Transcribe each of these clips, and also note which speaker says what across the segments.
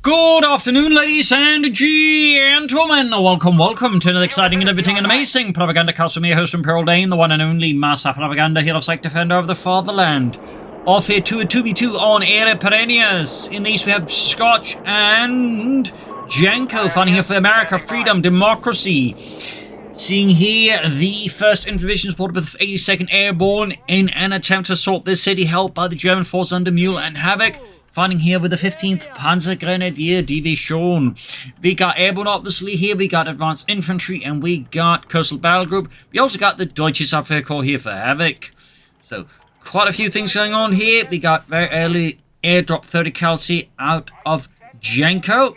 Speaker 1: Good afternoon, ladies and gentlemen. Welcome to another exciting and everything and amazing Propagandacast with me, host Imperial Dane, the one and only Master Propaganda Hero Psych Defender of the Fatherland. Off here to a 2v2 on Aere Perennius. In these we have Scotch and Janko fighting here for America, freedom, democracy. Seeing here the 1st Infantry Division supported with 82nd Airborne in an attempt to assault this city held by the German force under Mule and Havoc. Fighting here with the 15th Panzer Grenadier Division. We got Airborne obviously here, we got Advanced Infantry, and we got Coastal Battle Group. We also got the Deutsche Abwehr Corps here for Havoc. So, quite a few things going on here. We got very early airdrop 30 calci out of Janko.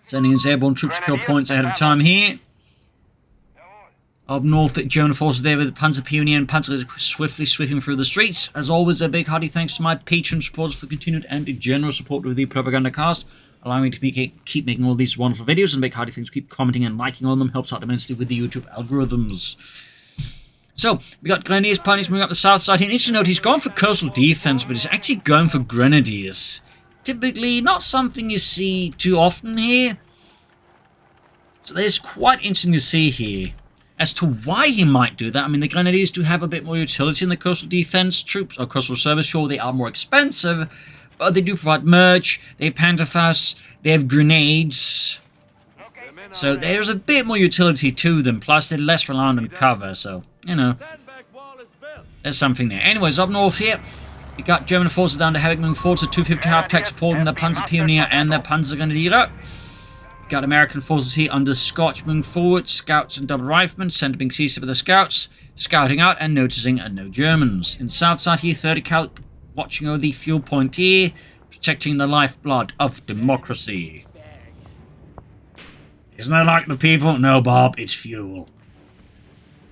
Speaker 1: Sending his airborne troops to kill points ahead of time here. Up north, German forces there with Panzer Pioneer and Panzer swiftly sweeping through the streets. As always, a big hearty thanks to my patron supporters for continued and general support with the Propagandacast, allowing me to keep making all these wonderful videos, and big hearty thanks to keep commenting and liking on them. Helps out immensely with the YouTube algorithms. So, we got Grenadiers, Pioneers moving up the south side here. And interesting to note, he's gone for coastal defense, but he's actually going for Grenadiers. Typically, not something you see too often here. So, there's quite interesting to see here. As to why he might do that, I mean, the Grenadiers do have a bit more utility in the coastal defense troops, or coastal service. Sure, they are more expensive, but they do provide merch, they have Panzerfaust, they have grenades. So there's a bit more utility to them, plus they're less reliant on cover, so, you know, there's something there. Anyways, up north here, we got German forces down to Havoc moving forward, so 250 half-tech supporting the Panzer Pioneer and the Panzer Grenadier. Got American forces here under Scotch moving forward, scouts and double riflemen, center being seized with the scouts, scouting out and noticing no Germans. In south side here, 30 cal watching over the fuel point here, protecting the lifeblood of democracy. Isn't that like the people? No, Bob, it's fuel.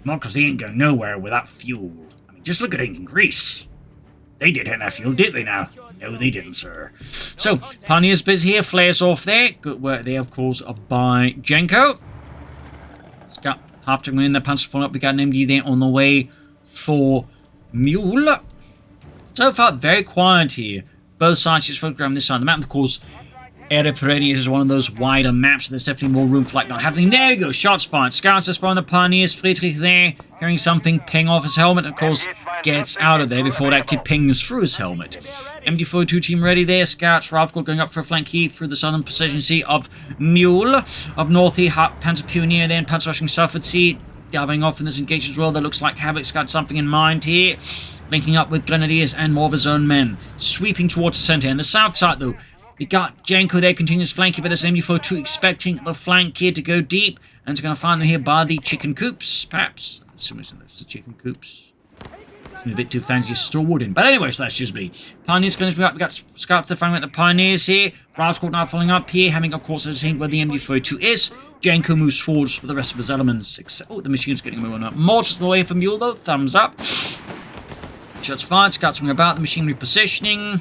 Speaker 1: Democracy ain't going nowhere without fuel. I mean, just look at ancient Greece. They did have that fuel, did they now? No, they didn't, sir. So, Pioneers busy here, flares off there. Good work there, of course, by Janko. Scout half to in the Panzer falling up. We got an MD there on the way for Mule. So far, very quiet here. Both sides just focused around this side of the map. Of course, Aere Perennius is one of those wider maps. So there's definitely more room for like not happening. There you go, shots fired. Scouts are spawning the Pioneers. Friedrich there, hearing something ping off his helmet. Of course, gets out of there before it actually pings through his helmet. MD42 team ready there. Scouts, Ralph going up for a flank here through the southern position sea of Mule. Up north here, Panzer Pioneer then, Panzer rushing southward sea. Diving off in this engagement as well. That looks like Havoc's got something in mind here. Linking up with Grenadiers and more of his own men. Sweeping towards the center. And the south side though, we got Janko there, continues flanking, but there's MD42 expecting the flank here to go deep. And it's going to find them here by the chicken coops, perhaps. Assuming it's the chicken coops. A bit too fancy store wooden. But anyways, that's just me. Pioneers going to be up. We got scouts that firing at the Pioneers here. Ralph's now following up here, having of course a hint where the MD42 is. Janko moves forwards with the rest of his elements. Oh, the machine's getting moving up. Mortars on the way for Mule though. Thumbs up. Shots fired. Scouts moving about. The machine repositioning.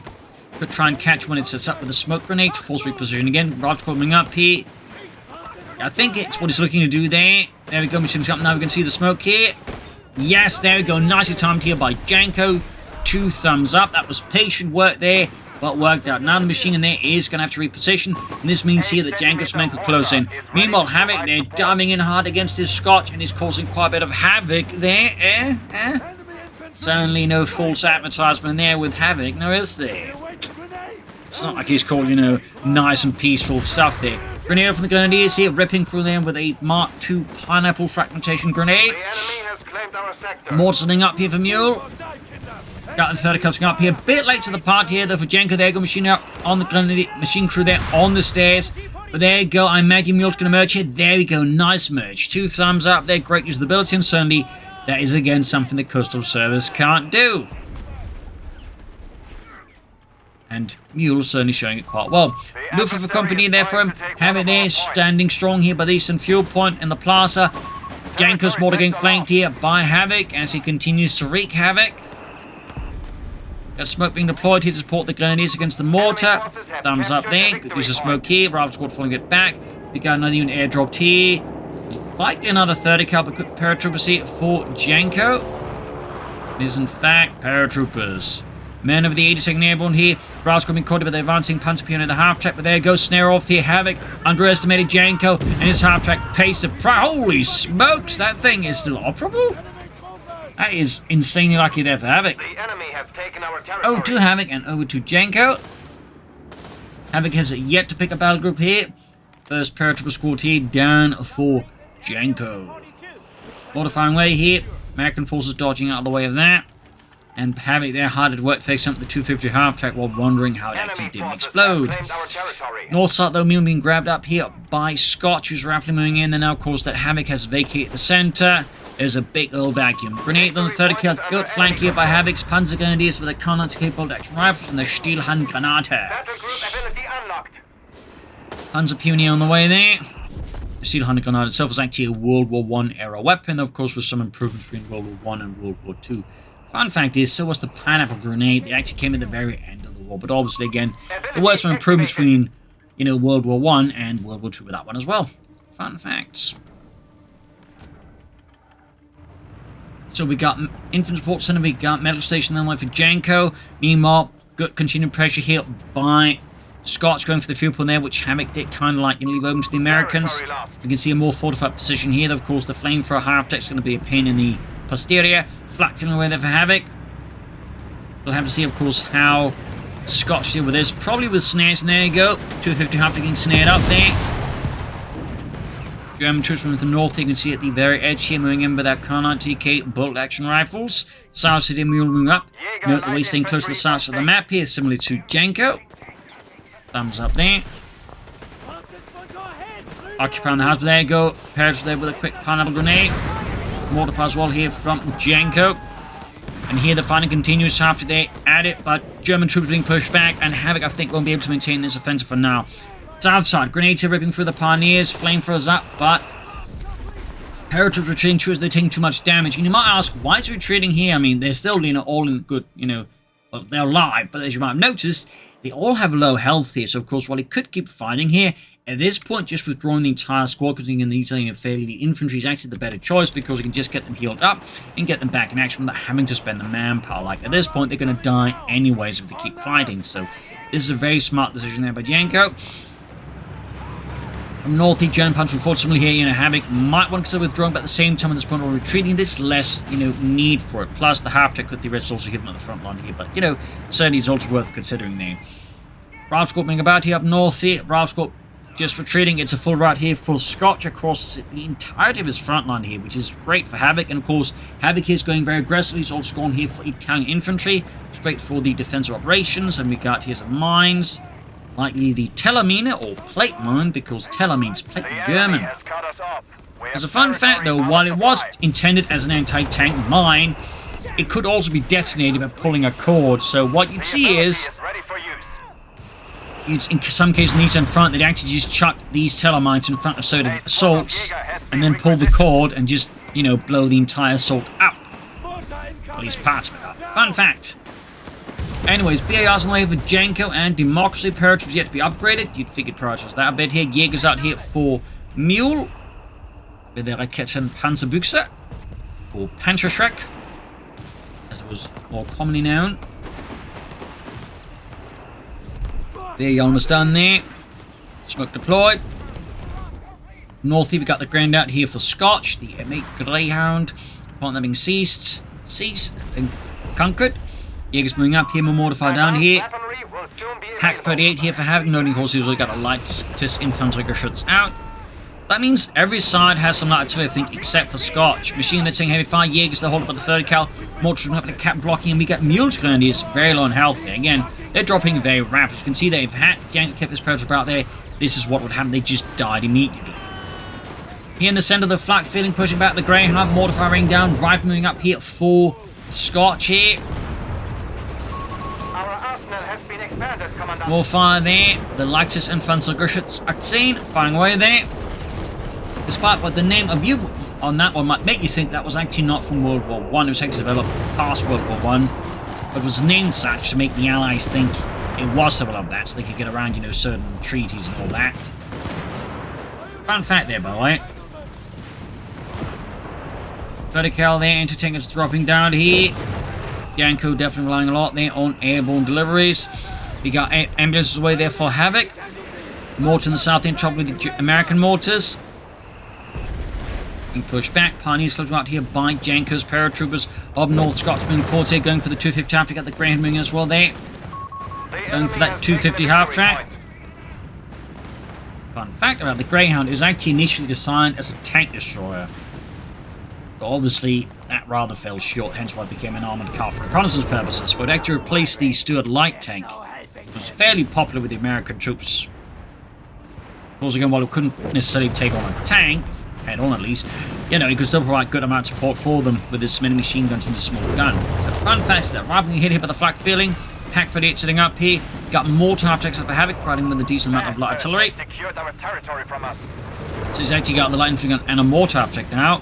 Speaker 1: Could try and catch when it sets up with a smoke grenade. Force reposition again. Ralph's coming up here. I think it's what he's looking to do there. There we go. Machine's up. Now we can see the smoke here. Yes, there we go. Nicely timed here by Janko. 2 thumbs up. That was patient work there, but worked out. Now the machine in there is going to have to reposition, and this means here that Janko's men could close in. Meanwhile, Havoc, they're diving in hard against his Scotch, and he's causing quite a bit of havoc there. Certainly no false advertisement there with Havoc, no is there? It's not like he's called, you know, nice and peaceful stuff there. Grenade from the Grenadiers here, ripping through them with a Mark II pineapple fragmentation grenade. Mortaring up here for Mule. Got the 30 coming up here. A bit late to the party here, though, for Janko. There go machine out on the Grenadier machine crew there on the stairs. But there you go. I imagine Mule's going to merge here. There we go. Nice merge. 2 thumbs up there. Great usability, and certainly that is again something the Coastal Service can't do. And Mule certainly showing it quite well. Looking for company there for him. Have it there, standing strong here by the eastern fuel point in the plaza. Janko's mortar getting flanked here by Havoc as he continues to wreak havoc. Got smoke being deployed here to support the Grenadiers against the mortar. Thumbs up there. Good use of smoke here. Rival squad falling it back. We got another unit airdropped here. Like another 30 caliber paratroopers here for Janko. It is in fact paratroopers. Men of the 82nd Airborne here. Rascal being caught by the advancing Panzer Piano in the half-track, but there goes snare off here. Havoc underestimated Janko and his half-track pace to holy smokes, that thing is still operable? That is insanely lucky there for Havoc.
Speaker 2: The enemy have taken our territory.
Speaker 1: Oh, to Havoc and over to Janko. Havoc has yet to pick a battle group here. First paratrooper squad here down for Janko. Modifying way here. American forces dodging out of the way of that. And Havoc there hard at work facing up the 250 half-track while wondering how it actually didn't explode. North side though, Mule being grabbed up here by Scotch, who's rapidly moving in. And now of course that Havoc has vacated the center. There's a big old vacuum. Grenade on the 30 kill, good flank here by Havoc's Panzer Grenadiers with a Kanat-capable action rifles and the Stielhandgranate. Panzer Puny on the way there. The Stielhandgranate itself was actually a World War I era weapon, of course with some improvements between World War I and World War II. Fun fact is, so was the pineapple grenade. They actually came at the very end of the war, but obviously again, there were some improvements between, you know, World War I and World War II with that one as well. Fun facts. So we got Infantry Support Center, we got Medical Station then for Janko. Meanwhile, good continued pressure here by Scotch going for the fuel point there, which Havoc did kind of like leave open to the Americans. We can see a more fortified position here. Of course, the flamethrower half-deck is going to be a pain in the posterior. Flak filling away there for Havoc. We'll have to see, of course, how Scotch deal with this. Probably with snares, and there you go. 250 half-deck getting snared up there. German troops moving to the north, you can see at the very edge here, moving in with our Carnot TK bolt action rifles. South City Mule moving up. Note the way staying close to the south of the map here, similar to Janko. Thumbs up there. Occupying the house, but there you go. Paris there with a quick pineapple grenade. Mortar as well here from Janko. And here the fighting continues after they add it, but German troops being pushed back, and Havoc, I think, won't be able to maintain this offensive for now. South side, grenades are ripping through the Pioneers, flamethrowers up, but paratroops retreating too as they're taking too much damage. And you might ask, why is retreating here? I mean, they're still, you know, all in good, you know, well, they're alive, but as you might have noticed, they all have low health here. So, of course, while he could keep fighting here, at this point, just withdrawing the entire squad, because he can easily fairly, the infantry is actually the better choice, because he can just get them healed up and get them back in action without having to spend the manpower. Like, at this point, they're going to die anyways if they keep fighting. So, this is a very smart decision there by Janko. From north, German punch unfortunately here, you know, Havoc might want to consider withdrawing, but at the same time at this point we're retreating, this less, you know, need for it. Plus the half-tech could theoretically also hit them at the front line here, but, you know, certainly it's also worth considering there. Ralph Scott being about here up north here, Ralph Scott just retreating. It's a full route here for Scotch across the entirety of his front line here, which is great for Havoc, and of course, Havoc here is going very aggressively. He's also gone here for Italian infantry, straight for the defensive operations, and we got here some mines. Likely the Telamine or plate mine, because Tela means plate in German. As a fun fact though, while it was intended as an anti-tank mine, it could also be detonated by pulling a cord. So what you'd see is, in some cases in the eastern front, they'd actually just chuck these Telamines in front of certain assaults and then pull the cord and just, you know, blow the entire assault up. At least parts of it up. Fun fact. Anyways, BAR's on the way for Janko, and Democracy paratroops yet to be upgraded. You'd figured paratroops that a bit here. Jaeger's out here for Mule. With the Raketen Panzerbüchse. Or Panzerschreck, as it was more commonly known. There you almost done there. Smoke deployed. North here we got the ground out here for Scotch. The M8 Greyhound. Upon that being ceased and conquered. Jaeger's moving up here, more mortified down here. Pack 38 here for Havoc, noting horse he's got a lightest infantry Geschütz out. That means every side has some light artillery, I think, except for Scotch. Machine that's saying heavy fire, Jaeger's the hold up at the 30 cal. Mortars up the cap blocking, and we get Mule's Grenadiers very low on health here. Again, they're dropping very rapid. You can see that if Janko kept this paratrooper out there, this is what would happen. They just died immediately. Here in the center, the flak filling, pushing back the Greyhound, mortar firing down, Rifle moving up here for Scotch here. More fire there. The lightest Infantry Geschütz are seen, firing away there. Despite what the name of you on that one might make you think that was actually not from World War I. It was actually developed past World War I. But it was named such to make the Allies think it was several of that, so they could get around, you know, certain treaties and all that. Fun fact there, by the way. 30 cal there, anti-tankers dropping down here. Janko definitely relying a lot there on airborne deliveries. We got ambulances away there for Havoc. Mortar in the south in trouble with the American mortars. Being pushed back. Pioneers slowed out here by Janko's paratroopers of North Scotch moving forward here, going for the 250 half. We got the Greyhound moving as well there. Going for that 250 half track. Fun fact about the Greyhound, it was actually initially designed as a tank destroyer. But obviously, that rather fell short, hence why it became an armoured car for reconnaissance purposes. But it actually replaced the Stuart light tank. It was fairly popular with the American troops. Of course, again, while it couldn't necessarily take on a tank, head on at least, you know, it could still provide good amount of support for them with its many machine guns and the small gun. So fun fact is that rather than hit here by the flak feeling, Pack 38 sitting up here, got mortar half tracks up for Havoc, riding with a decent amount of light artillery. So he's actually got the light infantry gun and a mortar half track now.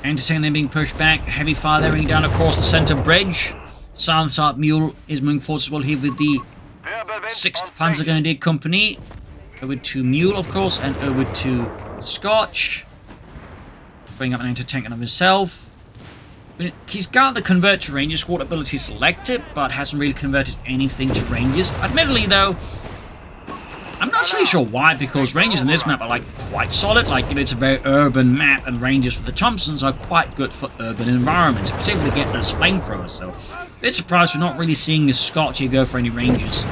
Speaker 1: Entertaining them being pushed back, heavy fire there running down across the centre bridge. South side Mule is moving forward as well here with the 6th Panzer Grenadier Company. Over to Mule, of course, and over to Scotch. Bring up an anti-tank of himself. He's got the convert to Ranger squad ability selected, but hasn't really converted anything to Rangers. Admittedly, though, I'm not really sure why, because Rangers in this map are, like, quite solid. Like, you know, it's a very urban map, and Rangers for the Thompsons are quite good for urban environments, particularly to get those flamethrowers. So, a bit surprised we're not really seeing the Scotch here go for any Rangers.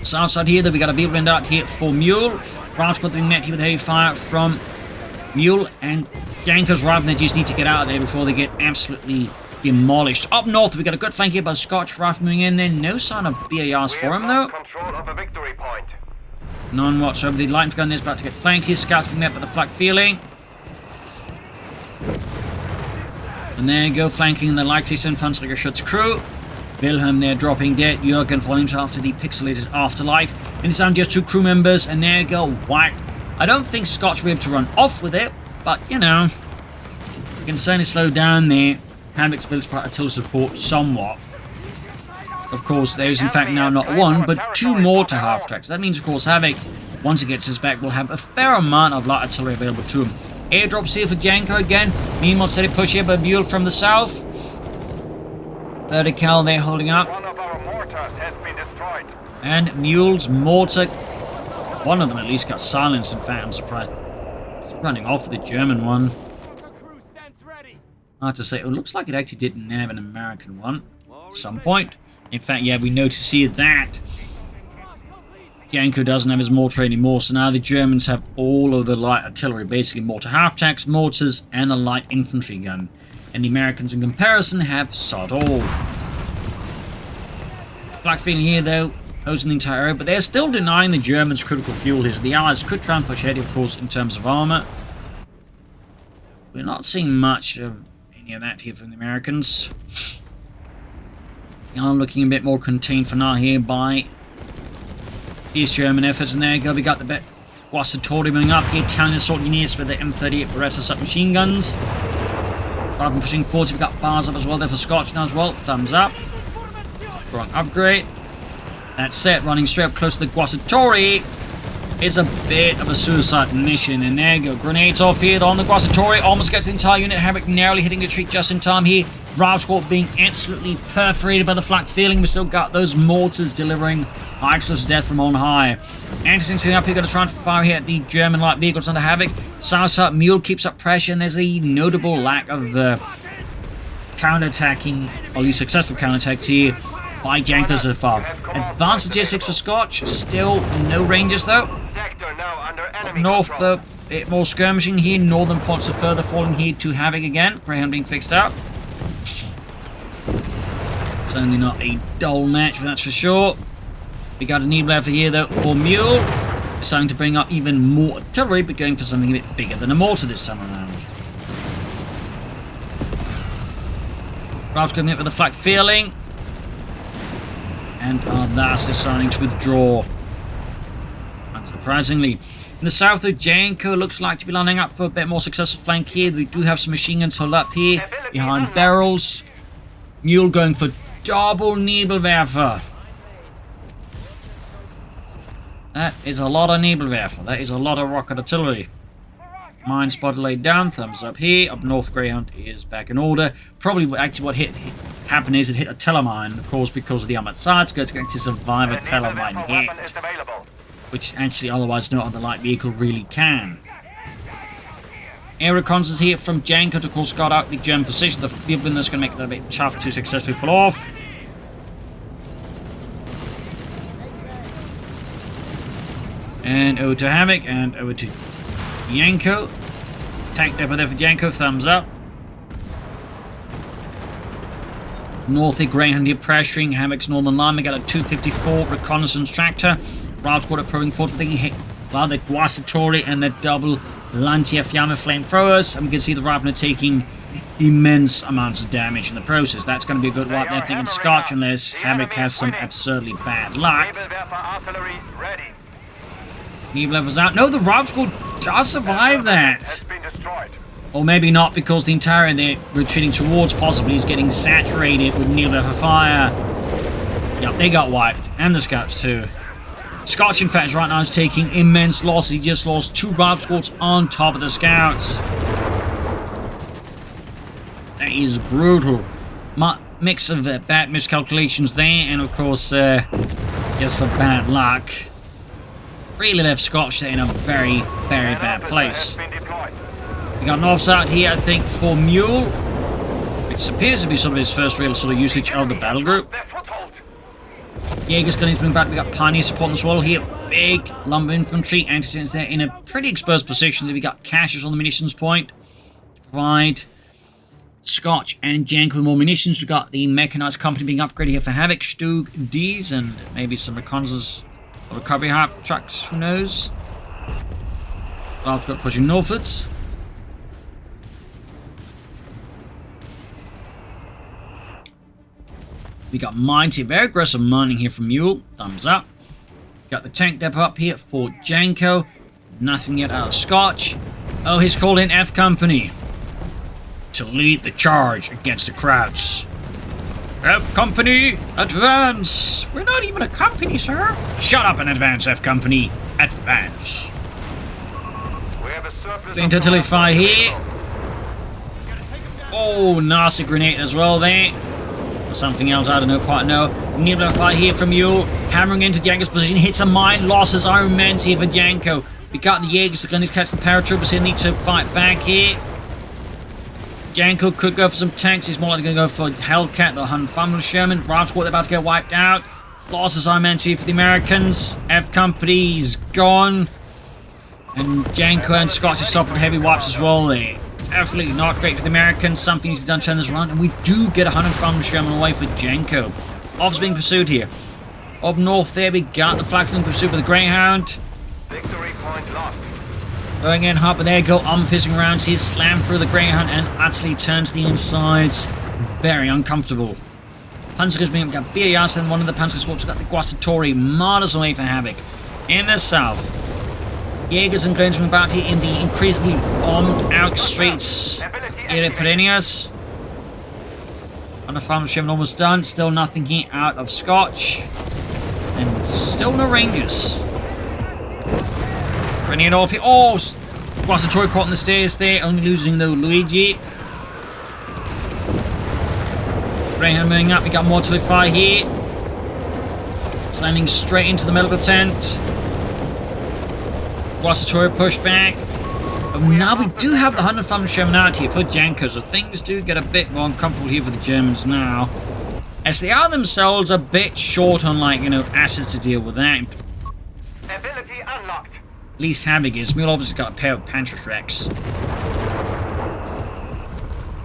Speaker 1: So outside here, though, we got a big wind out here for Mule. Round's got to be met here with heavy fire from Mule, and Janko's riding. They just need to get out of there before they get absolutely demolished. Up north, we got a good flank here by Scotch. Rifle moving in there. No sign of BARs for him, though. None whatsoever. The light gun is about to get flanked here. Scouts being met by the flak feeling. And there you go, flanking the likely infantry Schutz's crew. Wilhelm there dropping dead. Jürgen falling after the pixelated afterlife. In the sound, just 2 crew members, and there you go, whack. I don't think Scotch will be able to run off with it, but you know, you can certainly slow down there. Havoc's built artillery support somewhat. Of course, there is in fact now not 1, but 2 mortar half tracks. That means, of course, Havoc, once he gets his back, will have a fair amount of light artillery available to him. Airdrops here for Janko again. Meanwhile, steady push here by Mule from the south. 30 cal there holding up.
Speaker 2: One of our mortars has been destroyed.
Speaker 1: And Mule's mortar, one of them at least, got silenced. In fact, I'm surprised it's running off the German one. Hard to say. It looks like it actually didn't have an American one at some point. In fact, yeah, we notice here that Janko doesn't have his mortar anymore, so now the Germans have all of the light artillery, basically mortar half-tracks, mortars, and a light infantry gun. And the Americans, in comparison, have sod all. Flak feeling here, though, hosing the entire area, but they're still denying the Germans critical fuel here, so the Allies could try and push ahead, of course, in terms of armor. We're not seeing much of any of that here from the Americans. They are looking a bit more contained for now here by East German efforts, and there you go, we got the Guasatori moving up here, Italian assault units with the M38 Beretta submachine guns. Rather than pushing forward, we've got bars up as well there for Scotch now as well. Thumbs up. Strong upgrade. That's it. Running straight up close to the Guasatori is a bit of a suicide mission. And there you go. Grenades off here on the Guasatori. Almost gets the entire unit. Havoc narrowly hitting the retreat just in time here. Rav Squad being absolutely perforated by the flak feeling. We still got those mortars delivering high explosive death from on high. Anderson sitting up here, going to try and fire here at the German light vehicles under Havoc. South Mule keeps up pressure, and there's a notable lack of counter-attacking, or at least successful counter-attacks here by Janko so far. Advanced logistics for Scotch, still no Rangers though. Up north, a bit more skirmishing here. Northern points are further falling here to Havoc again. Greyhound being fixed up. Certainly not a dull match, that's for sure. We got a knee lever here though for Mule. Deciding to bring up even more artillery, but going for something a bit bigger than a mortar this time around. Ralph's coming in with a flak feeling. And that's deciding to withdraw. Unsurprisingly. In the south of Janko looks like to be lining up for a bit more successful flank here. We do have some machine guns held up here behind barrels. Mule going for double Nebelwerfer. That is a lot of Nebelwerfer. That is a lot of rocket artillery. Mine spotted laid down. Thumbs up here. Up north, Greyhound is back in order. Probably actually what happened is it hit a telemine, of course, because of the armored sides. It's going to survive a telemine hit, which actually otherwise no other light vehicle really can. Air reconnaissance here from Janko to, of course, got out the German position. The other that's going to make it a bit tough to successfully pull off. And over to Havoc, and over to Janko. Tank depot there for Janko, thumbs up. Northy Greyhound here pressuring Havoc's northern line. We got a 254 reconnaissance tractor. Routes got it probing forward, but they hit well, the Guastatori and the double Lancia Fiamme flamethrowers. And we can see the Raptor taking immense amounts of damage in the process. That's going to be a good wipe there, thinking Scotch, unless Havoc has some absurdly bad luck. Needle levels out. No, the Rob Squad does survive that. Or maybe not, because the entire they're retreating towards possibly is getting saturated with needle level fire. Yep, they got wiped. And the Scouts too. Scotch, in fact, right now is taking immense losses. He just lost 2 Rob Squads on top of the Scouts. That is brutal. Mix of bad miscalculations there, and of course, just some bad luck. Really left Scotch there in a very, very bad place. We got an offside here, I think, for Mule, which appears to be sort of his first real sort of usage of the battle group. Jaeger's going to bring back. We got Pioneer support as well here. Big lumber infantry. Anti-tanks there in a pretty exposed position. We got caches on the munitions point to provide Scotch and Janko with more munitions. We got the mechanized company being upgraded here for Havoc, Stug, D's, and maybe some reconnaissance or recovery half trucks. Who knows? Well, we've got pushing northwards. We got mines here, very aggressive mining here from Mule. Thumbs up. Got the tank depot up here for Janko. Nothing yet out of Scotch. Oh, he's called in F Company to lead the charge against the Krauts. F Company, advance! We're not even a company, sir. Shut up and advance, F Company. Advance. Intertally fire here. Oh, nasty grenade as well there. Something else, I don't quite know. Needle fire here from Mule. Hammering into Janko's position. Hits a mine. Losses are immense here for Janko. We got the Jaegers. They're going to catch the paratroopers here. Need to fight back here. Janko could go for some tanks. He's more likely going to go for Hellcat, the Hun Sherman. Round squad, they're about to get wiped out. Losses are immense here for the Americans. F Company's gone. And Janko and Scotch have suffered heavy wipes as well there. Definitely not great for the Americans. Something needs to be done to turn this around. And we do get a Hun Sherman away for Janko. Off's being pursued here. Up north there, we got the flag being pursued by the Greyhound.
Speaker 2: Victory point lost.
Speaker 1: Going in hard, but there go pissing rounds. He's slammed through the Greyhound and actually turns the insides. Very uncomfortable. Panzer's being got BAS, and one of the Panzer squads got the Guastatori miles away for Havoc. In the south, Jaegers and Glens about here in the increasingly bombed out streets. Aere Perennius. On the farm ship almost done. Still nothing here out of Scotch. And still no Rangers. Bringing it off here. Oh! Guastatori caught on the stairs there. Only losing though Luigi. Greyhound moving up. We got mortally fire here. Slamming straight into the middle of the tent. Guastatori pushed back. But now we do have the 100 Sherman out here for Janko, so things do get a bit more uncomfortable here for the Germans now. As they are themselves a bit short on, like, you know, assets to deal with that.
Speaker 2: Ability unlocked.
Speaker 1: At least Havoc is. Mule obviously got a pair of Panzerschrecks.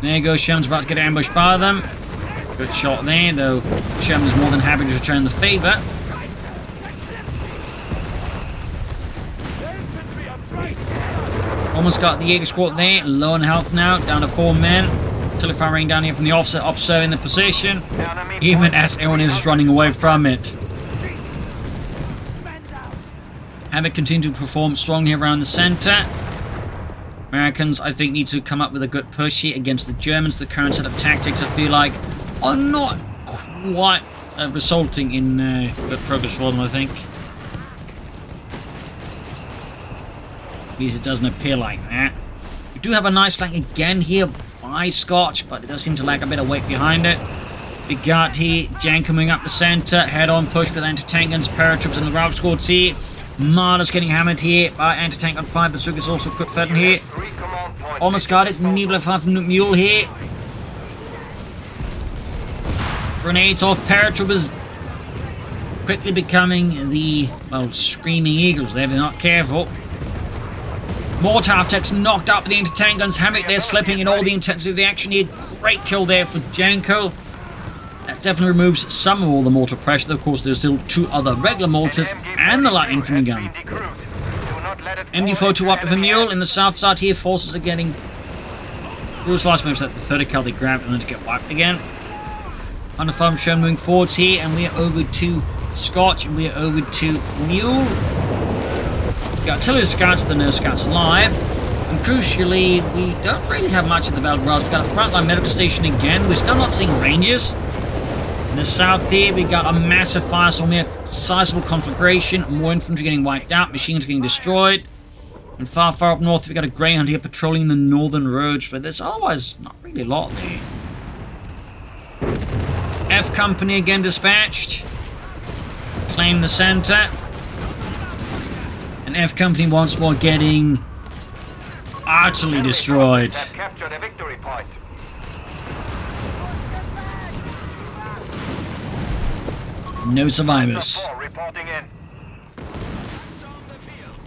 Speaker 1: There goes Sherman's about to get ambushed by them. Good shot there, though Sherman's more than happy to return the favour. Almost got the Jaeger squad there, low on health now, down to 4 men. Telephone ring down here from the offset, observing the position, even as everyone is running away from it. Havoc continued to perform strongly around the centre. Americans, I think, need to come up with a good push here against the Germans. The current set of tactics, I feel like, are not quite resulting in good progress for them, I think. At least it doesn't appear like that. We do have a nice flank again here by Scotch, but it does seem to lack a bit of weight behind it. We got here Janko coming up the center, head-on push with anti-tank guns, paratroops in the route squads here. Marder's getting hammered here by anti-tank on 5, Bazooka's also quick fed in here. Almost got it, Mule 5 from Mule here. Grenades off, paratroopers quickly becoming the, well, screaming eagles there if they're not careful. Mortar attacks knocked up with the anti-tank guns. Havoc there slipping in all the intensity of the action here. Great kill there for Janko. That definitely removes some of all the mortar pressure. Though, of course, there's still 2 other regular mortars and the light infantry gun. MD42 up with a Mule in the south side here. Forces are getting... Bruce last moves that the 30 cal they grabbed and then to get wiped again. Under farm show moving forwards here, and we are over to Scotch, and we are over to Mule. We got artillery scouts, the nurse scouts alive. And crucially, we don't really have much of the battle grounds. We've got a frontline medical station again. We're still not seeing rangers. In the south here, we got a massive firestorm here. Sizable conflagration. More infantry getting wiped out. Machine guns getting destroyed. And far, far up north, we got a Greyhound here patrolling the northern roads. But there's otherwise not really a lot there. F Company again dispatched. Claim the center. And F Company once more getting utterly destroyed.
Speaker 2: Captured a victory point.
Speaker 1: No survivors.
Speaker 2: Reporting in.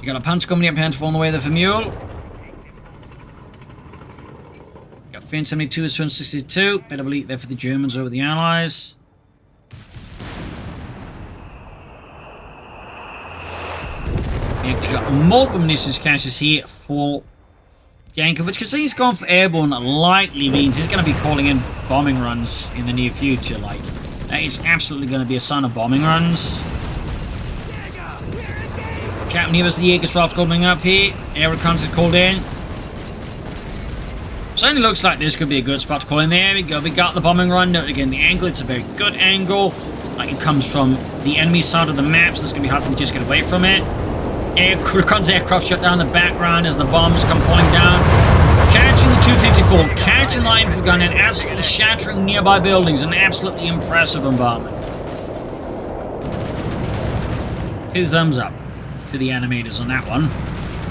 Speaker 1: You got a punch company up hand on the way there for Mule. Got 372 is 262. Better believe there for the Germans over the Allies. You've got multiple munitions caches here for Janko, which, because he's gone for airborne, likely means he's going to be calling in bombing runs in the near future. Like, that is absolutely going to be a sign of bombing runs. Captain here was the Jaegerstraft coming up here. Air reconnaissance called in. Certainly looks like this could be a good spot to call in. There we go. We got the bombing run. Note again the angle. It's a very good angle. Like, it comes from the enemy side of the map, so it's going to be hard to just get away from it. Reconnaissance aircraft shut down in the background as the bombs come falling down. Catching the 254, catching the infantry gun and absolutely shattering nearby buildings. An absolutely impressive bombardment. 2 thumbs up to the animators on that one.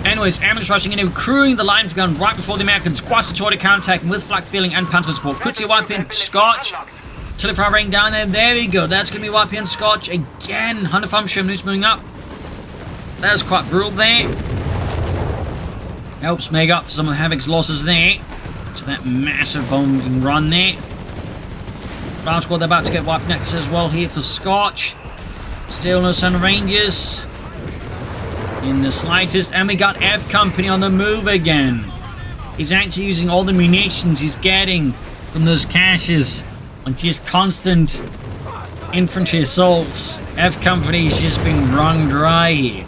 Speaker 1: Anyways, Airmen's rushing in and crewing the line for gun right before the Americans. Quasi-torted counterattacking with flak feeling and panzer support. Could see wiping Scotch. Artillery fire rain down there. There we go. That's going to be wiping Scotch again. 100 farm Sherman's moving up. That was quite brutal there. Helps make up for some of Havoc's losses there. So that massive bombing run there. Ground squad, they're about to get wiped next as well here for Scotch. Still no Sun Rangers in the slightest. And we got F Company on the move again. He's actually using all the munitions he's getting from those caches on just constant infantry assaults. F Company's just been wrung dry here.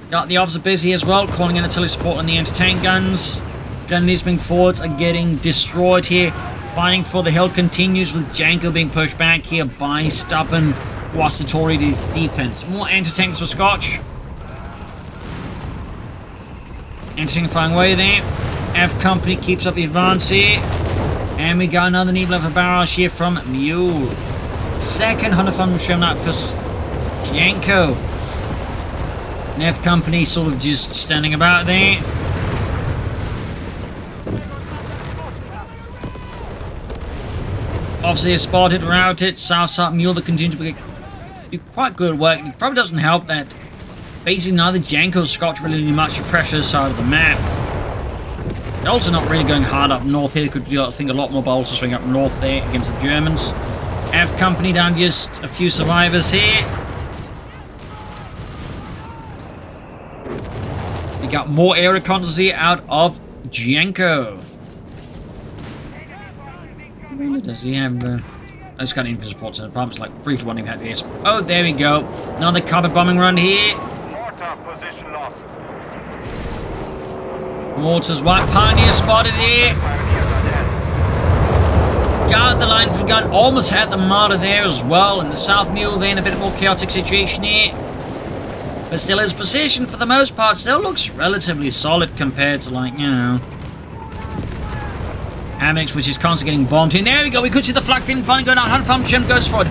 Speaker 1: Got the officer busy as well, calling in artillery support on the anti-tank guns. Gunneries moving forwards are getting destroyed here. Fighting for the hill continues with Janko being pushed back here by stubborn Quasi-torted defense. More anti-tanks for Scotch. Anti-tank flying away there. F Company keeps up the advance here. And we got another neat level barrage here from Mule. Second 100 from showing up for Janko. An F Company sort of just standing about there. Obviously spotted, routed, Southside Mule that continues to do quite good work. It probably doesn't help that basically neither Janko or Scotch really do much pressure side of the map. They're also not really going hard up north here. Could do, I think, a lot more bolts to swing up north there against the Germans. F Company down just a few survivors here. We got more air reconnaissance here out of Janko. Really does he have? I just got infantry support center. Perhaps like briefly wanting to have this. Oh, there we go. Another carpet bombing run here.
Speaker 2: Mortar position lost.
Speaker 1: Mortars white pioneer spotted here. Got the line for gun. Almost had the martyr there as well. And the South Mule there in a bit more chaotic situation here. But still his position for the most part still looks relatively solid compared to, like, you know, Hammocks, which is constantly getting bombed. And there we go. We could see the flak fin finally going out. 100 goes forward.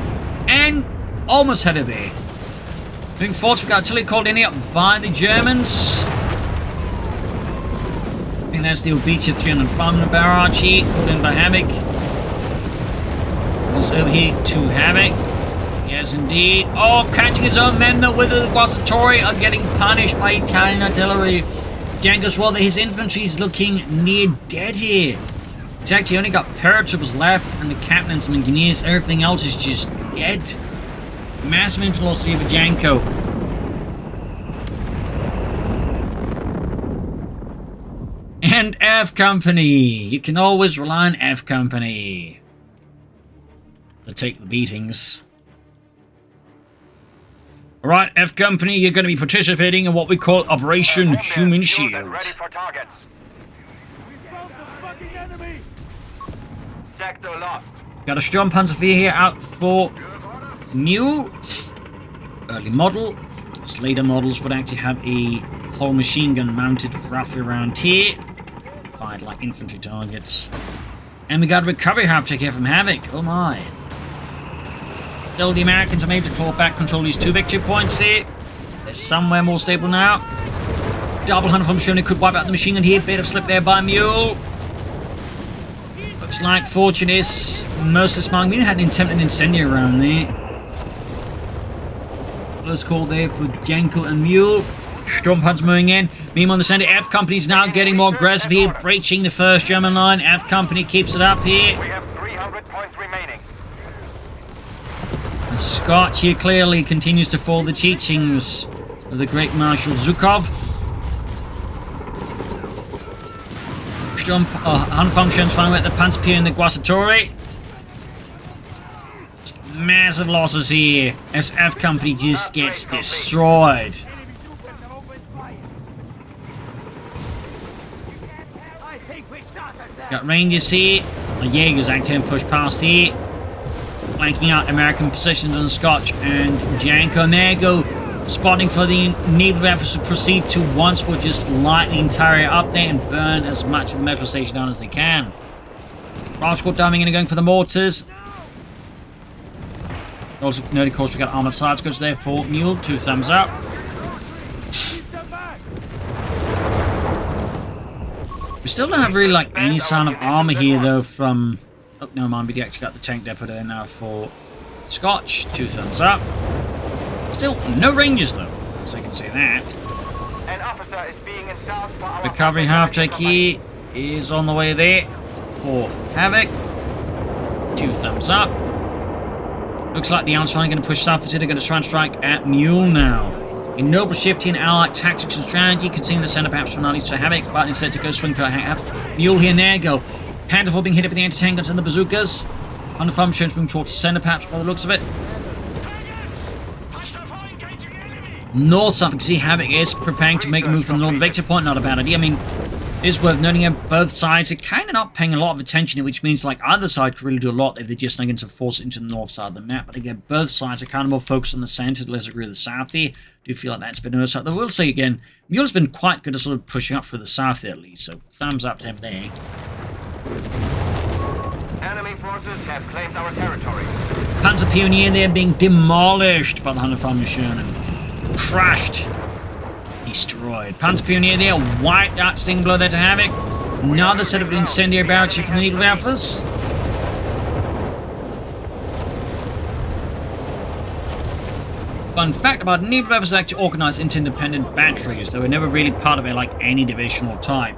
Speaker 1: And almost had it there. Moving forward, we got artillery called in here by the Germans. I think that's the Obicha 305 barrage here, called in by Havoc. It's over here to Havoc. Yes, indeed. Oh, catching his own men though with the Guastatori are getting punished by Italian artillery. Janko's well, his infantry is looking near dead here. He's actually only got paratroopers left and the captain and some engineers. Everything else is just dead. Massive influence here for Janko. And F Company. You can always rely on F Company to take the beatings. Alright, F Company, you're going to be participating in what we call Operation Human Shield.
Speaker 2: Ready for targets.
Speaker 3: We found the fucking enemy.
Speaker 2: Sector lost.
Speaker 1: Got a strong Panzer IV here out for Mule. Early model. Its later models would actually have a whole machine gun mounted roughly around here. Fired like infantry targets. And we got a recovery haptic here from Havoc. Oh my. Still, the Americans are able to claw back, control these 2 victory points here. They're somewhere more stable now. Double hunter from Shona could wipe out the machine gun here. Bit of slip there by Mule. Looks like fortune is mostly smiling. We had an attempted incendiary around there. Close call there for Janko and Mule. Storm Punch moving in. Meanwhile, on the center, F Company's now getting more aggressive here, breaching the first German line. F Company keeps it up here.
Speaker 2: We have 300 points remaining.
Speaker 1: And Scotch here clearly continues to follow the teachings of the great Marshal Zhukov. Hanfamschen's finally let the Panzer and the Guastatori. Massive losses here as F Company just gets destroyed. Got Rangers here. The Jaegers acting push past here. Flanking out American positions on Scotch and Janko. And there go. Spotting for the naval rifles to proceed to once more just light the entire up there and burn as much of the metro station down as they can. Branch squad diving in and going for the mortars. Also, note, of course, we got armored side scouts there for Mule. 2 thumbs up. We still don't have really like any sign of armor here though from... Oh, no mind, we actually got the tank depot there now for Scotch. 2 thumbs up. Still, no Rangers though, so I can say that.
Speaker 2: An officer is being installed for our
Speaker 1: Recovery half-take here is on the way there for Havoc. 2 thumbs up. Looks like the Allies finally going to push south. They're going to try and strike at Mule now. A noble shift in Allied tactics and strategy, considering the center perhaps from Allies to Havoc, but instead to go swing for Mule here and there go. Panther being hit up with the anti-tank guns and the bazookas. On the farm shown moving towards the center perhaps by the looks of it. North side, we can see Havoc is preparing to make a move from the northern victory point. Not a bad idea. I mean, it is worth noting that both sides are kind of not paying a lot of attention, which means like either side could really do a lot if they're just not going to force it into the north side of the map. But again, both sides are kind of more focused on the center to less degree of the south here. Do feel like that's been a side. I will say again, Mule's been quite good at sort of pushing up for the south there at least. So thumbs up to him there.
Speaker 2: Enemy forces have claimed our territory.
Speaker 1: Panzer Pioneer there being demolished by the 105 machine and crushed. Destroyed. Panzer Pioneer there, wiped out Sting Blow there to Havoc. Another set of incendiary barrage from the Needle Alphas. Fun fact about Needle Alphas, are actually organized into independent batteries. They were never really part of it like any divisional type.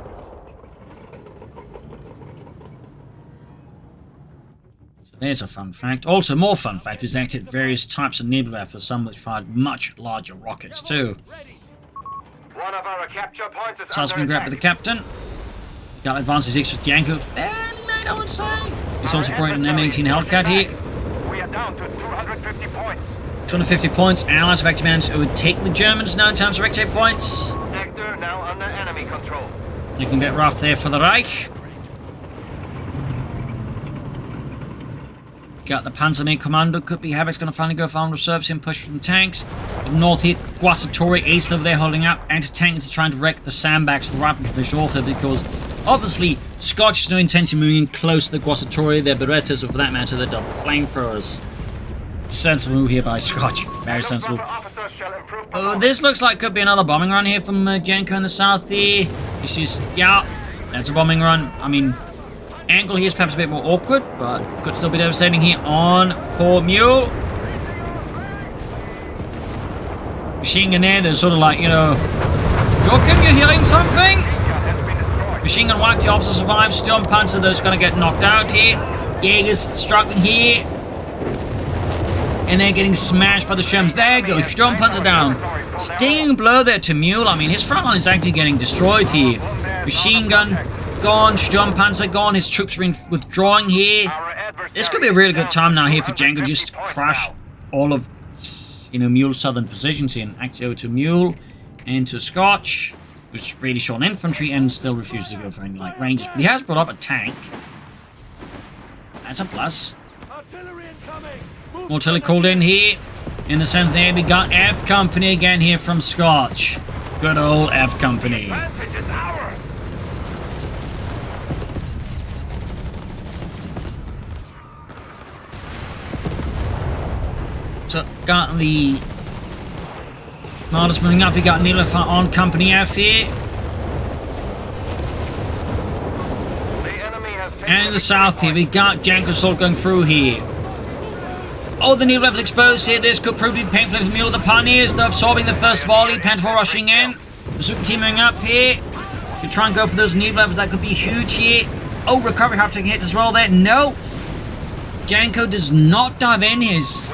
Speaker 1: There's a fun fact. Also, more fun fact is that various types of Nebula, some which fired much larger rockets too.
Speaker 2: One of our capture points is
Speaker 1: So has
Speaker 2: under
Speaker 1: been grabbed
Speaker 2: attack.
Speaker 1: with the captain. Got advantage 6 with Janko. Fairly late, I would say. He's also brought an M18 Hellcat here.
Speaker 2: We are down to 250 points.
Speaker 1: 250 points. Allies have actually managed to overtake the Germans now in terms of victory points.
Speaker 2: Sector now under enemy control.
Speaker 1: Looking a bit rough there for the Reich. Got the Panzermain Commando. Could be Havoc's going to finally go for armed reserves and push from tanks. The north here, Guastatori Ace over there holding up. Anti-tanks are trying to wreck the sandbags to the right of the author because Obviously, Scotch has no intention of moving in close to the Guasatori, their Berettas, or for that matter, their double flamethrowers. Sensible move here by Scotch. Very sensible. Oh, this looks like could be another bombing run here from Janko in the south here. It's just, yeah, that's a bombing run. I mean, angle here is perhaps a bit more awkward, but could still be devastating here on poor Mule. Machine gun there, they're sort of like, you know, Joachim, you're hearing something? Machine gun wiped, the officer survived. Sturm Panzer, those gonna get knocked out here. Jaeger's struggling here. And they're getting smashed by the Sherms. There goes Sturm Panzer down. Stinging blow there to Mule. I mean, his front line is actually getting destroyed here. Machine gun gone, Sturm Panzer gone. His troops are withdrawing here. This could be a really good time now here for Janko just to crush all of, you know, Mule's southern positions here. And actually over to Mule and to Scotch, which is really short infantry and still refuses to go for any light ranges. But he has brought up a tank. That's a plus. Artillery called in here. In the center there, we got F Company again here from Scotch. Good old F Company. So, got the Marders moving up. We got Needle on Company F here. And in the south here, we got Janko assault going through here. Oh, the Needle level's exposed here. This could prove to be painful for Mule. The Pioneers, they're absorbing the first volley. Panther rushing in. The super teaming up here. To try and go for those Needle levels, that could be huge here. Oh, recovery half taking hits as well there. No. Janko does not dive in his.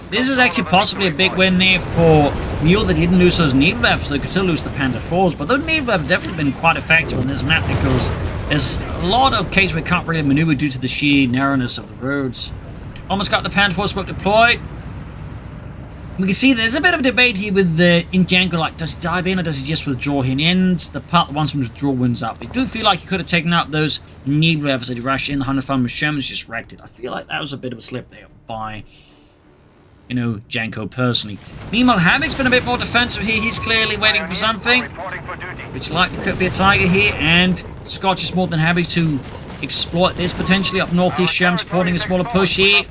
Speaker 1: This is actually possibly a big win there for Mule that didn't lose those Needle levels. So they could still lose the Panther 4s. But those Needle levels have definitely been quite effective on this map because there's a lot of cases where we can't really maneuver due to the sheer narrowness of the roads. Almost got the Panther 4 smoke deployed. We can see there's a bit of a debate here with in Janko, like, does he dive in or does he just withdraw here? In the end, the part that wants him to withdraw wins up. I do feel like he could have taken out those Needle levels that he rushed in. The 100 Farmers Sherman's just wrecked it. I feel like that was a bit of a slip there by, you know, Janko personally. Meanwhile, Havoc's been a bit more defensive here. He's clearly waiting for something, which likely could be a Tiger here, and Scotch is more than happy to exploit this potentially up northeast. Sherm supporting a smaller push here.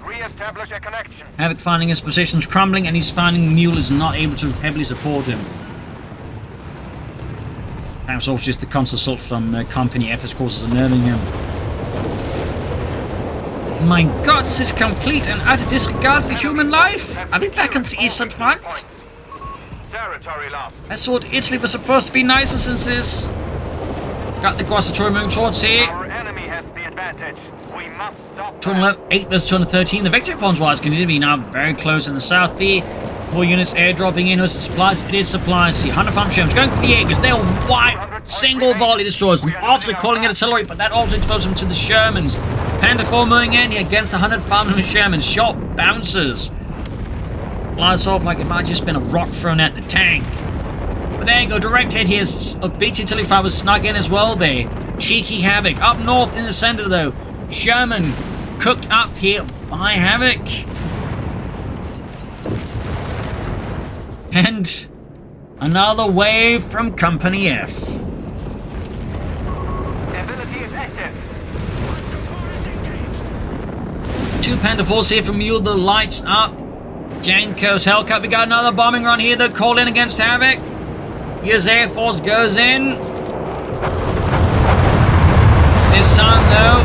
Speaker 1: Havoc finding his positions crumbling, and he's finding Mule is not able to heavily support him. Perhaps also just the constant assault from Company F as causes unnerving him. My God, this is complete and utter disregard for human life. Are we back on the Eastern Front? I thought Italy was supposed to be nicer since this. Got the Guasatori moving towards here. 208 versus 213. The victory points wise continue to be now very close in the south here. More units airdropping in with supplies. It is supplies here. 100 farm Sherms going for the Jaegers. They'll wipe. Single volley destroys them. Officer calling it artillery, but that also exposes them to the Shermans. Panther 4 moving in here against 100 farm Shermans. Shot bounces. Flies off like it might have just been a rock thrown at the tank. But there you go. Direct hit here. A beach artillery fire was snuck in as well there. Cheeky Havoc. Up north in the center though. Sherman cooked up here by Havoc. And another wave from Company F.
Speaker 2: Ability is active.
Speaker 1: 2 Panther 4s here from Mule. The lights up. Janko's Hellcat. We got another bombing run here. They'll call in against Havoc. Here's Air Force goes in. This time though,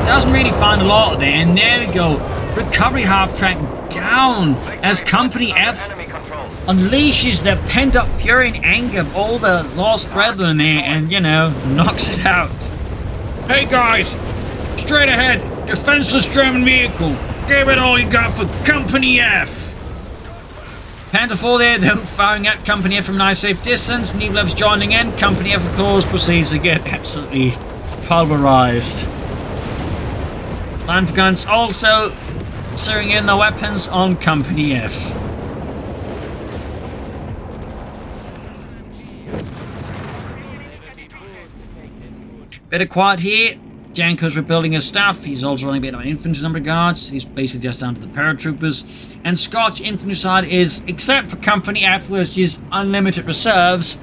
Speaker 1: doesn't really find a lot there. And there we go. Recovery half track down as Company F unleashes their pent-up fury and anger of all the lost brethren there and, you know, knocks it out. Hey guys, straight ahead, defenseless German vehicle. Give it all you got for Company F. Panther 4 there, though, firing at Company F from a nice safe distance. Needlev's joining in. Company F, of course, proceeds to get absolutely pulverized. Line for guns also searing in the weapons on Company F. Bit of quiet here. Janko's rebuilding his staff. He's also running a bit of infantry in some regards. He's basically just down to the paratroopers. And Scotch infantry side is, except for Company F, which is unlimited reserves,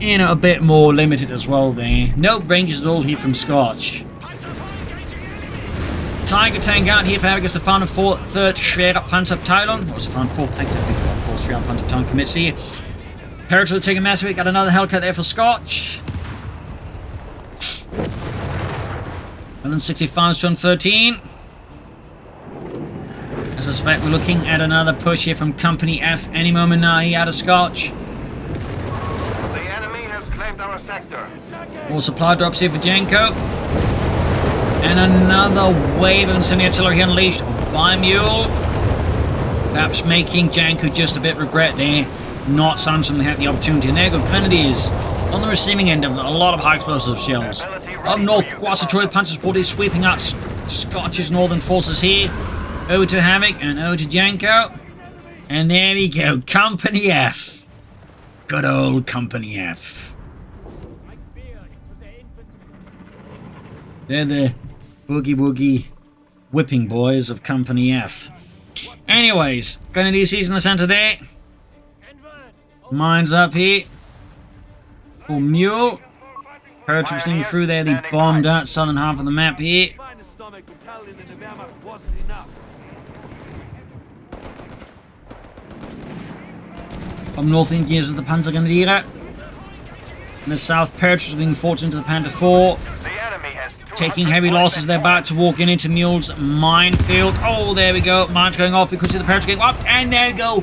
Speaker 1: you know, a bit more limited as well there. No ranges at all here from Scotch. Tiger tank out here for Havoc against the final third Schwere Panzerabteilung. Or was the final fourth? I think the fourth Schwere Panzerabteilung commits here. Paratrooper taking massive hit. Got another Hellcat there for Scotch. 165 to 113. I suspect we're looking at another push here from Company F any moment now here out of Scotch.
Speaker 2: The enemy has claimed our sector.
Speaker 1: More supply drops here for Janko. And another wave of incendiary artillery unleashed by Mule. Perhaps making Janko just a bit regret there. Not something they had the opportunity. And there go Grenadiers on the receiving end of a lot of high explosive shells. Up north, Guasatroy Panzer Support is sweeping out Scotch's northern forces here. Over to Havoc and over to Janko. And there we go, Company F. Good old Company F. They're the boogie whipping boys of Company F. Anyways, Grenadiers in the center there. Mines up here for Mule. Paratroops steaming through there. They bombed out southern half of the map here. Up north, engaged with the Panzergrenadiere. In the south, paratroops being forced into the Panther 4. Taking heavy losses. They're about to walk into Mule's minefield. Oh, there we go. Mines going off. We could see the paratroops going up. And there we go.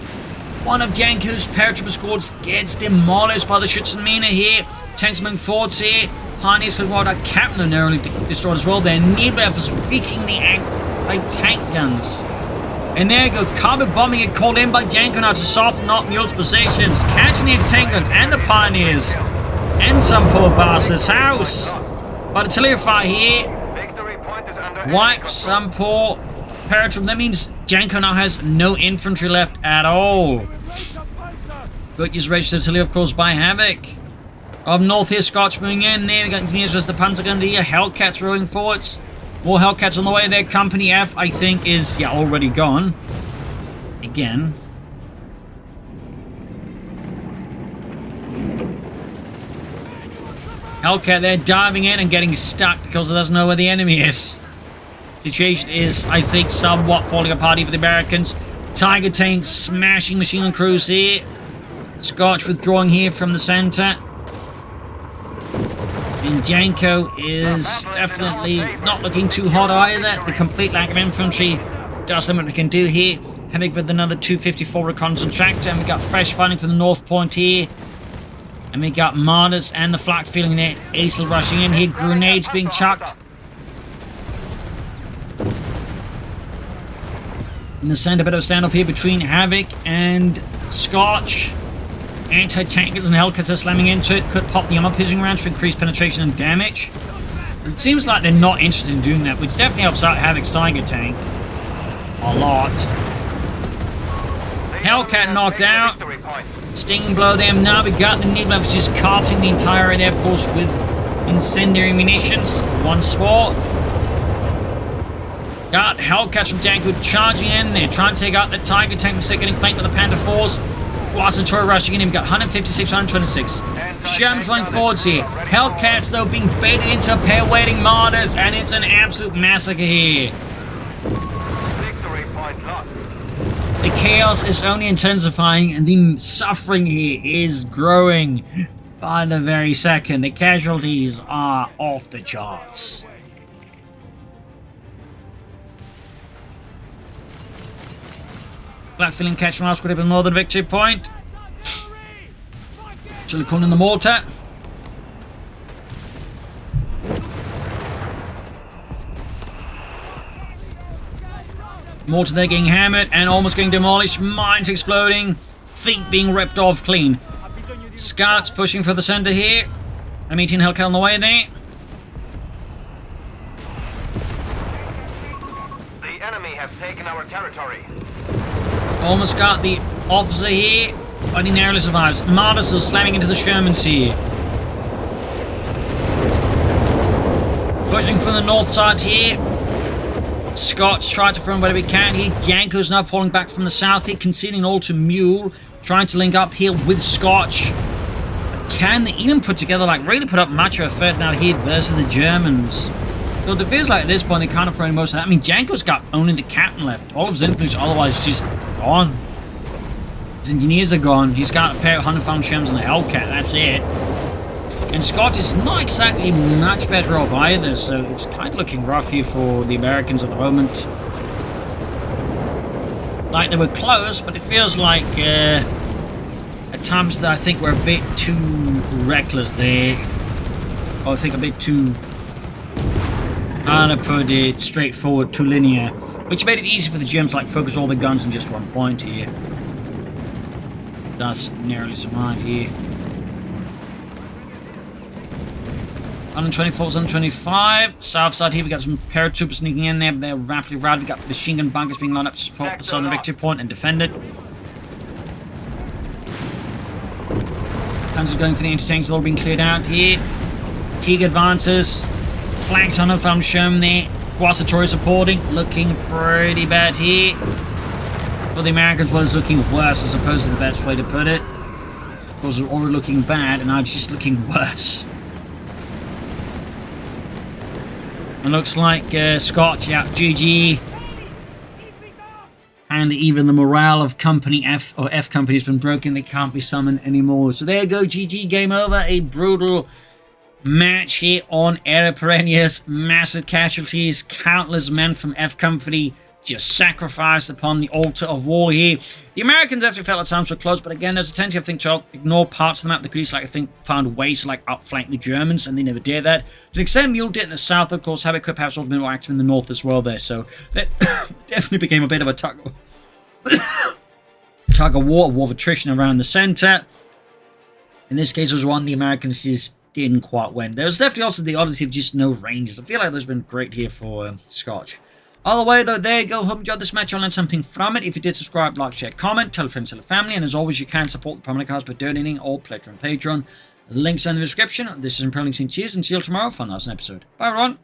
Speaker 1: One of Janko's paratrooper squads gets demolished by the Schützenmine here. Tanks moving forwards here. Pioneers to what a captain narrowly destroyed as well there. Niebler was wreaking the anti-tank guns. And there you go. Carbon bombing it called in by Janko now to soften up Mule's positions. Catching the anti-tank guns and the Pioneers. And some poor bastard's house. But artillery fire here. Wipes some poor paratroop. That means Janko now has no infantry left at all. Good use registered artillery, of course, by Havoc. Up north here, Scotch moving in. There we got engineers with the Panzergrenadier. Hellcats rolling forwards. More Hellcats on the way there. Company F, I think, is already gone. Again. Hellcat there diving in and getting stuck because it doesn't know where the enemy is. Situation is, I think, somewhat falling apart here for the Americans. Tiger tanks smashing machine gun crews here. Scotch withdrawing here from the center. And Janko is definitely not looking too hot either. The complete lack of infantry does limit what we can do here. Havoc with another 254 reconnaissance tractor. And we got fresh fighting from the north point here. And we got Martyrs and the flak feeling there. Acel rushing in here. Grenades being chucked. In the center, bit of a standoff here between Havoc and Scotch. Anti-tankers and Hellcats are slamming into it. Could pop the armor-piercing rounds for increased penetration and damage. It seems like they're not interested in doing that, which definitely helps out Havoc's Tiger tank. A lot. Hellcat knocked out. Stinging blow them. Now we got the Niblaps just carpeting the entire area there, of course, with incendiary munitions. Once more. Got Hellcats from Janko charging in there, trying to take out the Tiger tank. Instead getting flanked by the Panther 4s. Guasatroy rushing in. We've got 156, 126. Sherman's running forwards here. Hellcats, though, being baited into a pair waiting Martyrs, and it's an absolute massacre here.
Speaker 2: Victory point lost.
Speaker 1: The chaos is only intensifying, and the suffering here is growing by the very second. The casualties are off the charts. Black filling catch from us could have been more than victory point. Chili corn in the mortar. Mortar there getting hammered and almost getting demolished. Mines exploding. Feet being ripped off clean. Scouts pushing for the center here. I'm eating Hellcat on the way there.
Speaker 2: The enemy have taken our territory.
Speaker 1: Almost got the officer here, but he narrowly survives. Martyrs still slamming into the Shermans here. Pushing from the north side here. Scotch tried to throw him whatever he can here. Janko's now pulling back from the south here, conceding all to Mule. Trying to link up here with Scotch. can they even put together, like, really put up macho effect now here versus the Germans? So it feels like at this point they can't afford most of that. I mean, Janko's got only the captain left. All of his infantry otherwise just gone. His engineers are gone. He's got a pair of 100 found Shems and a Hellcat. That's it. And Scotch is not exactly much better off either, so it's kind of looking rough here for the Americans at the moment. Like, they were close, but it feels like at times that I think we're a bit too reckless there. Or I think a bit too, I'm gonna put it straightforward, too linear. Which made it easy for the Germans to like focus all the guns on just one point here. That's narrowly survived here. 124, 125. South side here, we got some paratroopers sneaking in there, but they're rapidly routed. We got machine gun bunkers being lined up to support the southern victory point and defend it. Panzers going for the anti-tanks, all being cleared out here. Teague advances. Flanked on from Sherm there. Guasatori supporting. Looking pretty bad here. For the Americans, well, it's looking worse, I suppose is the best way to put it. It was already looking bad, and now it's just looking worse. It looks like Scotch, yeah, GG. And even the morale of Company F, or F Company, has been broken. They can't be summoned anymore. So there you go, GG, game over. A brutal match here on Aere Perennius. Massive casualties. Countless men from F Company just sacrificed upon the altar of war here. The Americans definitely felt at times were close, but again, there's a tendency, I think, to ignore parts of the map. The Greeks, like, I think, found ways to, like, outflank the Germans, and they never did that. To an extent, Mule did in the south, of course. Havoc could perhaps also been more active in the north as well there, so that definitely became a bit of a tug of war, a war of attrition around the center. In this case, it was one the Americans just didn't quite win. There was definitely also the oddity of just no ranges. I feel like there's been great here for Scotch. Either way, though, there you go. Hope you enjoyed this match. You'll learn something from it. If you did, subscribe, like, share, comment, tell a friend, tell a family. And as always, you can support the Propagandacaster by donating or pledging on Patreon. Links are in the description. This is Imperial Links. Cheers, and see you all tomorrow for another episode. Bye, everyone.